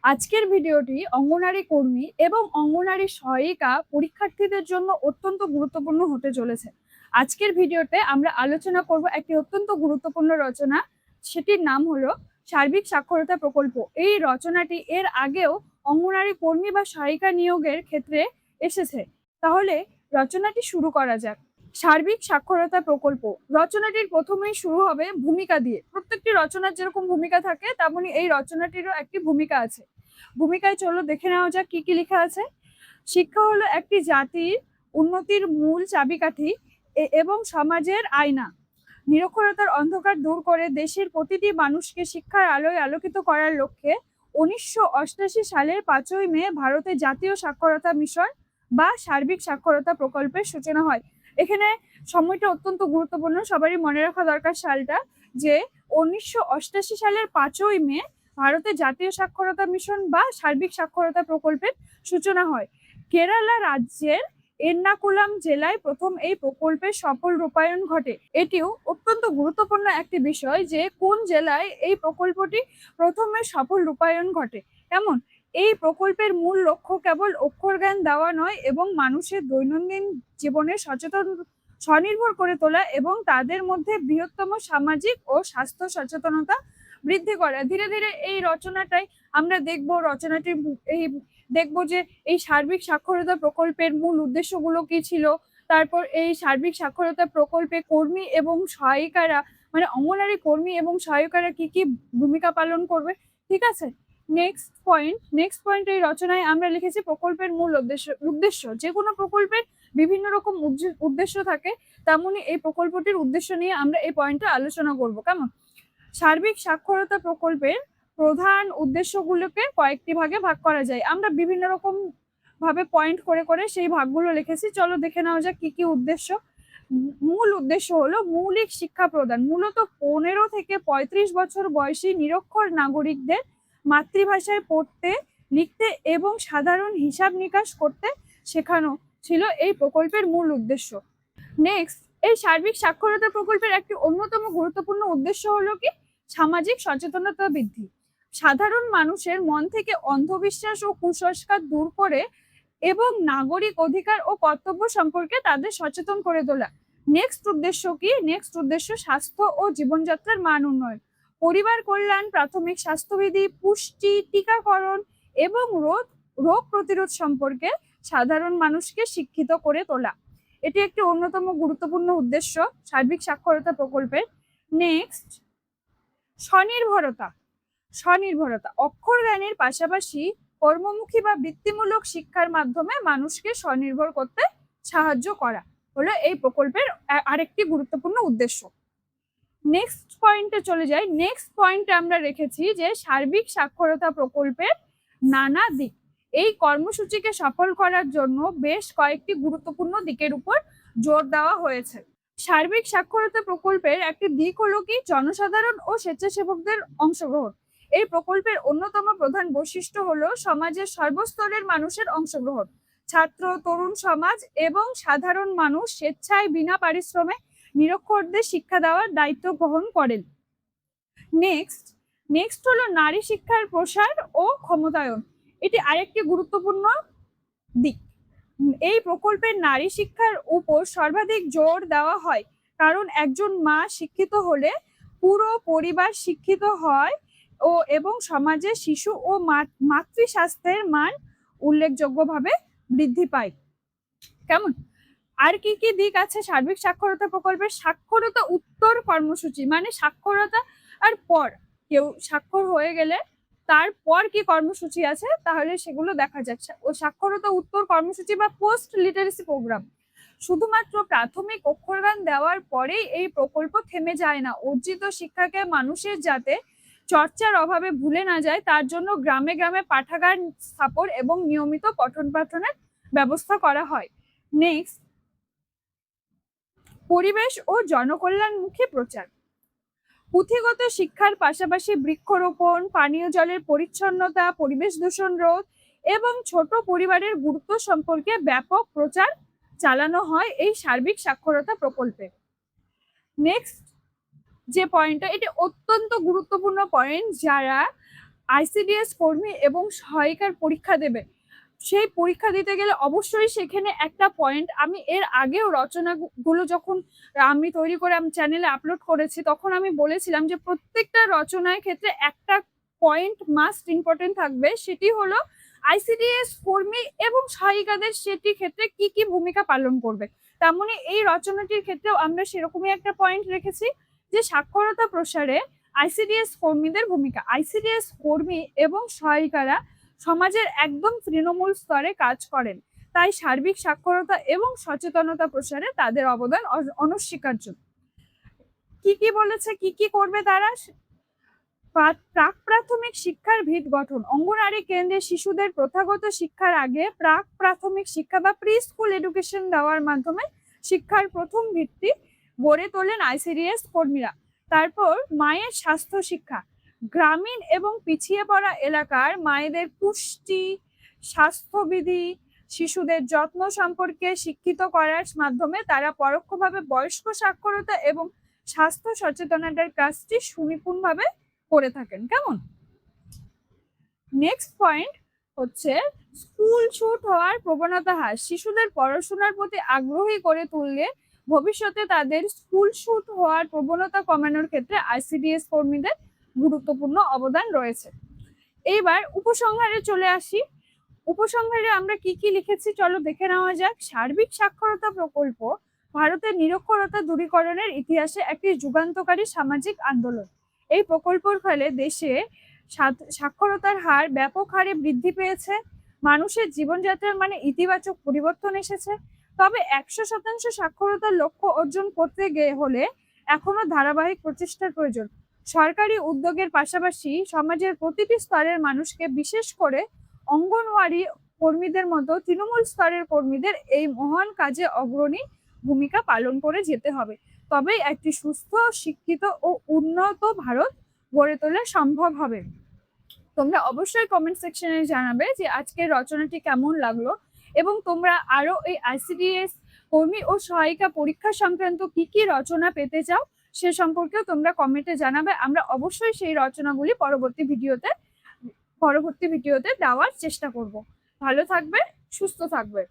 আজকের ভিডিওটি অঙ্গনারী কর্মী এবং অঙ্গনারী সহায়িকা পরীক্ষার্থীদের জন্য অত্যন্ত গুরুত্বপূর্ণ হতে চলেছে। আজকের ভিডিওতে আমরা আলোচনা করব একটি অত্যন্ত গুরুত্বপূর্ণ রচনা, সেটির নাম হলো সার্বিক সাক্ষরতা প্রকল্প। এই রচনাটি এর আগেও অঙ্গনারী কর্মী বা সহায়িকা নিয়োগের ক্ষেত্রে এসেছে। তাহলে রচনাটি শুরু করা যাক। সার্বিক সাক্ষরতা প্রকল্প রচনাটির প্রথমেই শুরু হবে ভূমিকা দিয়ে। প্রত্যেকটি রচনার যেরকম ভূমিকা থাকে তেমনি এই রচনাটিরও একটি ভূমিকা আছে। ভূমিকায় চলো দেখে নেওয়া যাক কি কি লেখা আছে। শিক্ষা হলো একটি জাতির উন্নতির মূল চাবিকাঠি এবং সমাজের আয়না। নিরক্ষরতার অন্ধকার দূর করে দেশের প্রতিটি মানুষকে শিক্ষার আলোয় আলোকিত করার লক্ষ্যে 1988 সালের 5ই মে ভারতে জাতীয় সাক্ষরতা মিশন বা সার্বিক সাক্ষরতা প্রকল্পের সূচনা হয়। এখানে সময়টা অত্যন্ত গুরুত্বপূর্ণ, সবারই মনে রাখা দরকার সালটা, যে 1988 সালের 5ই মে ভারতে জাতীয় সাক্ষরতা মিশন বা সার্বিক সাক্ষরতা প্রকল্পের সূচনা হয়। কেরালা রাজ্যের এর্নাকুলাম জেলায় প্রথম এই প্রকল্পের সফল রূপায়ণ ঘটে। এটিও অত্যন্ত গুরুত্বপূর্ণ একটি বিষয় যে কোন জেলায় এই প্রকল্পটি প্রথমে সফল রূপায়ণ ঘটে। কেমন, এই প্রকল্পের মূল লক্ষ্য কেবল অক্ষর জ্ঞান দেওয়া নয় এবং মানুষের দৈনন্দিন জীবনে স্বনির্ভর করে তোলা এবং তাদের মধ্যে বৃহত্তম সামাজিক ও স্বাস্থ্য সচেতনতা বৃদ্ধি করা। ধীরে ধীরে এই রচনাটাই আমরা দেখবো, রচনাটির দেখবো যে এই সার্বিক সাক্ষরতা প্রকল্পের মূল উদ্দেশ্যগুলো কি ছিল, তারপর এই সার্বিক সাক্ষরতা প্রকল্পে কর্মী এবং সহায়িকারা, মানে অঙ্গনারী কর্মী এবং সহায়িকারা কি কি ভূমিকা পালন করবে। ঠিক আছে, নেক্সট পয়েন্ট এই রচনায় আমরা লিখেছি প্রকল্পের মূল উদ্দেশ্য। যে কোনো প্রকল্পের বিভিন্ন রকম উদ্দেশ্য থাকে, তেমনি এই প্রকল্পটির উদ্দেশ্য নিয়ে আমরা এই পয়েন্টটা আলোচনা করব। কেমন, সার্বিক সাক্ষরতা প্রকল্পের প্রধান উদ্দেশ্যগুলোকে কয়েকটি ভাগে ভাগ করা যায়। আমরা বিভিন্ন রকম ভাবে পয়েন্ট করে করে সেই ভাগগুলো লিখেছি। চলো দেখে নেওয়া যাক কি কি উদ্দেশ্য। মূল উদ্দেশ্য হলো মৌলিক শিক্ষা প্রদান। মূলত 15 থেকে 35 বছর বয়সী নিরক্ষর নাগরিকদের মাতৃভাষায় পড়তে, লিখতে এবং সাধারণ হিসাব নিকাশ করতে শেখানো ছিল এই প্রকল্পের মূল উদ্দেশ্য। নেক্সট, এই সার্বিক সাক্ষরতা প্রকল্পের একটি অন্যতম গুরুত্বপূর্ণ উদ্দেশ্য হলো কি সামাজিক সচেতনতা বৃদ্ধি। সাধারণ মানুষের মন থেকে অন্ধবিশ্বাস ও কুসংস্কার দূর করে এবং নাগরিক অধিকার ও কর্তব্য সম্পর্কে তাদের সচেতন করে তোলা। নেক্সট উদ্দেশ্য কি? নেক্সট উদ্দেশ্য স্বাস্থ্য ও জীবনযাত্রার মান উন্নয়ন। পরিবার কল্যাণ, প্রাথমিক স্বাস্থ্যবিধি, পুষ্টি, টিকাকরণ এবং রোগ প্রতিরোধ সম্পর্কে সাধারণ মানুষকে শিক্ষিত করে তোলা। এটি একটি অন্যতম গুরুত্বপূর্ণ উদ্দেশ্য সার্বিক সাক্ষরতা প্রকল্পের। নেক্সট, স্বনির্ভরতা অক্ষর জ্ঞানের পাশাপাশি কর্মমুখী বা বৃত্তিমূলক শিক্ষার মাধ্যমে মানুষকে স্বনির্ভর করতে সাহায্য করা হলো এই প্রকল্পের আরেকটি গুরুত্বপূর্ণ উদ্দেশ্য। নেক্সট পয়েন্টে চলে যাই। নেক্সট পয়েন্টে আমরা রেখেছি যে সার্বিক সাক্ষরতা প্রকল্পের নানা দিক। এই কর্মসূচিকে সফল করার জন্য বেশ কয়েকটি গুরুত্বপূর্ণ দিকের উপর জোর দেওয়া হয়েছে। সার্বিক সাক্ষরতা প্রকল্পের একটি দিক হলো কি জনসাধারণ ও স্বেচ্ছাসেবকদের অংশগ্রহণ। এই প্রকল্পের অন্যতম প্রধান বৈশিষ্ট্য হলো সমাজের সর্বস্তরের মানুষের অংশগ্রহণ। ছাত্র, তরুণ সমাজ এবং সাধারণ মানুষ স্বেচ্ছায় বিনা পারিশ্রমে নিরক্ষরদের শিক্ষা দেওয়ার দায়িত্ব গ্রহণ করেন। নেক্সট হলো নারী শিক্ষার প্রসার ও ক্ষমতায়ন। এটি আরেকটি গুরুত্বপূর্ণ দিক। এই প্রকল্পের নারী শিক্ষার উপর সর্বাধিক জোর দেওয়া হয়, কারণ একজন মা শিক্ষিত হলে পুরো পরিবার শিক্ষিত হয় এবং সমাজে শিশু ও মাতৃ স্বাস্থ্যের মান উল্লেখযোগ্যভাবে বৃদ্ধি পায়। কেমন, আর কি কি দিক আছে সার্বিক সাক্ষরতা প্রকল্পের? সাক্ষরতা উত্তর কর্মসূচি, মানে সাক্ষরতা আর পর, কেউ স্বাক্ষর হয়ে গেলে তারপর কি কর্মসূচি আছে তাহলে সেগুলো দেখা যাচ্ছে। ও সাক্ষরতা উত্তর কর্মসূচি বা পোস্ট লিটারেসি প্রোগ্রাম। শুধুমাত্র প্রাথমিক অক্ষরজ্ঞান দেওয়ার পরেই এই প্রকল্প থেমে যায় না। অর্জিত শিক্ষাকে মানুষের যাতে চর্চার অভাবে ভুলে না যায় তার জন্য গ্রামে গ্রামে পাঠাগার স্থাপন এবং নিয়মিত পঠন পাঠনের ব্যবস্থা করা হয়। নেক্সট, পরিবেশ ও জনকল্যাণমুখী প্রচার। পুঁথিগত শিক্ষার পাশাপাশি বৃক্ষরোপণ, পানীয় জলের পরিচ্ছন্নতা, পরিবেশ দূষণ রোধ এবং ছোট পরিবারের গুরুত্ব সম্পর্কে ব্যাপক প্রচার চালানো হয় এই সার্বিক সাক্ষরতা প্রকল্পে। নেক্সট যে পয়েন্টটা, এটি অত্যন্ত গুরুত্বপূর্ণ পয়েন্ট। যারা আইসিডিএস কর্মী এবং সহায়িকার পরীক্ষা দেবে, সেই পরীক্ষা দিতে গেলে অবশ্যই সেখানে একটা পয়েন্ট, আমি এর আগেও রচনাগুলো যখন আমি তৈরি করে আমি চ্যানেলে আপলোড করেছি তখন আমি বলেছিলাম যে প্রত্যেকটা রচনার ক্ষেত্রে একটা পয়েন্ট মাস্ট ইম্পর্টেন্ট থাকবে, সেটি হলো আইসিডিএস কর্মী এবং সহায়িকাদের সেটি ক্ষেত্রে কি কি ভূমিকা পালন করবে। তেমনি এই রচনাটির ক্ষেত্রেও আমরা সেরকমই একটা পয়েন্ট রেখেছি যে সাক্ষরতা প্রসারে আইসিডিএস কর্মীদের ভূমিকা। আইসিডিএস কর্মী এবং সহায়িকারা সমাজের একদম তৃণমূল স্তরে কাজ করেন, তাই সার্বিক সাক্ষরতা এবং সচেতনতা প্রসারে তাদের অবদান অনস্বীকার্য। কি কি বলেছে, কি কি করবে তারা? প্রাক প্রাথমিক শিক্ষার ভিত গঠন। অঙ্গনওয়াড়ি কেন্দ্রে শিশুদের প্রথাগত শিক্ষার আগে প্রাক প্রাথমিক শিক্ষা বা প্রি স্কুল এডুকেশন দেওয়ার মাধ্যমে শিক্ষার প্রথম ভিত্তি গড়ে তোলেন আইসিডিএস কর্মীরা। তারপর মায়ের স্বাস্থ্য শিক্ষা। গ্রামীণ এবং পিছিয়ে পড়া এলাকার মায়েদের পুষ্টি, স্বাস্থ্যবিধি, শিশুদের যত্ন সম্পর্কে শিক্ষিত করার মাধ্যমে তারা পরোক্ষভাবে বয়স্ক সাক্ষরতা এবং স্বাস্থ্য সচেতনতার কাজটি সুনিপুণভাবে করে থাকেন। কেমন? নেক্সট পয়েন্ট হচ্ছে স্কুল ছুট হওয়ার প্রবণতা হ্রাস। শিশুদের পড়াশোনার প্রতি আগ্রহী করে তুললে ভবিষ্যতে তাদের স্কুল ছুট হওয়ার প্রবণতা কমানোর ক্ষেত্রে আইসিডিএস কর্মীদের গুরুত্বপূর্ণ অবদান রয়েছে। এইবার উপসংহারে চলে আসি। উপসংহারে আমরা কি কি লিখেছি চলো দেখে নেওয়া যাক। সার্বিক সাক্ষরতা প্রকল্প ভারতের নিরক্ষরতা দূরীকরণের ইতিহাসে একটি যুগান্তকারী সামাজিক আন্দোলন। এই প্রকল্পের ফলে দেশে সাক্ষরতার হার ব্যাপক হারে বৃদ্ধি পেয়েছে, মানুষের জীবনযাত্রার মানে ইতিবাচক পরিবর্তন এসেছে। তবে 100% সাক্ষরতার লক্ষ্য অর্জন করতে হলে এখনো ধারাবাহিক প্রচেষ্টার প্রয়োজন। সরকারি উদ্যোগের পাশাপাশি সমাজের প্রতিটি স্তরের মানুষকে, বিশেষ করে অঙ্গনওয়াড়ি কর্মীদের মতো তৃণমূল স্তরের কর্মীদের এই মহান কাজে অগ্রণী ভূমিকা পালন করে যেতে হবে, তবেই একটি সুস্থ, শিক্ষিত ও উন্নত ভারত গড়ে তোলা সম্ভব হবে। তোমরা অবশ্যই কমেন্ট সেকশনে জানাবে যে আজকের রচনাটি কেমন লাগলো এবং তোমরা আরো এই আইসিডিএস কর্মী ও সহায়িকা পরীক্ষা সংক্রান্ত কি কি রচনা পেতে চাও সে সম্পর্কেও তোমরা কমেন্টে জানাবে। আমরা অবশ্যই সেই রচনাগুলি পরবর্তী ভিডিওতে দেওয়ার চেষ্টা করব। ভালো থাকবে, সুস্থ থাকবে।